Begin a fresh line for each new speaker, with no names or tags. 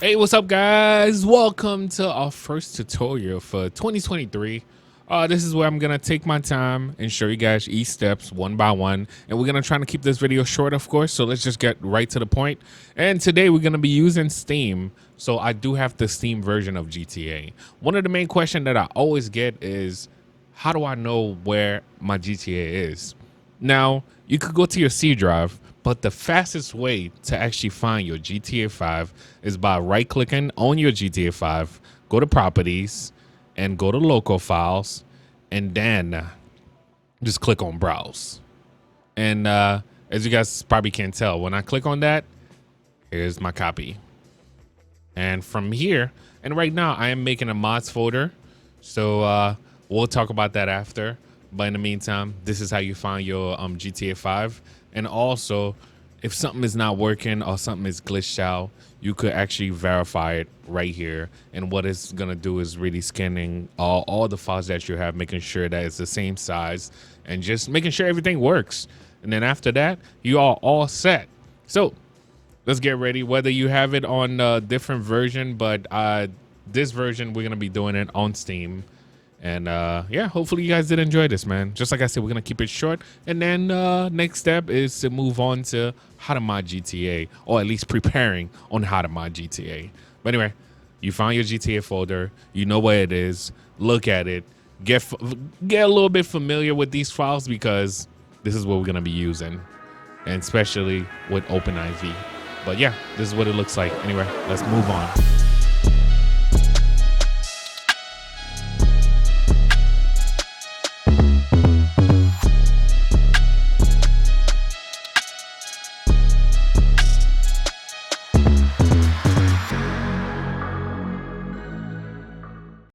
Hey, what's up, guys? Welcome to our first tutorial for 2023. This is where I'm gonna take my time and show you guys each steps one by one, and we're gonna try to keep this video short, of course. So let's just get right to the point. And today we're gonna be using Steam. So I do have the Steam version of GTA. One of the main questions that I always get is, how do I know where my GTA is? Now, you could go to your C drive, but the fastest way to actually find your GTA 5 is by right-clicking on your GTA 5, go to Properties, and go to Local Files, and then just click on Browse. And as you guys probably can tell, when I click on that, here's my copy. And from here, and right now I am making a mods folder, so we'll talk about that after. But in the meantime, this is how you find your GTA 5. And also, if something is not working or something is glitched out, you could actually verify it right here. And what it's gonna do is really scanning all the files that you have, making sure that it's the same size and just making sure everything works. And then after that, you are all set. So let's get ready. Whether you have it on a different version, but this version, we're gonna be doing it on Steam. And yeah, hopefully you guys did enjoy this, man. Just like I said, we're gonna keep it short, and then next step is to move on to how to mod GTA, or at least preparing on how to mod GTA. But anyway, you found your GTA folder, you know where it is, look at it, get a little bit familiar with these files, because this is what we're gonna be using, and especially with OpenIV. But yeah, this is what it looks like. Anyway, let's move on.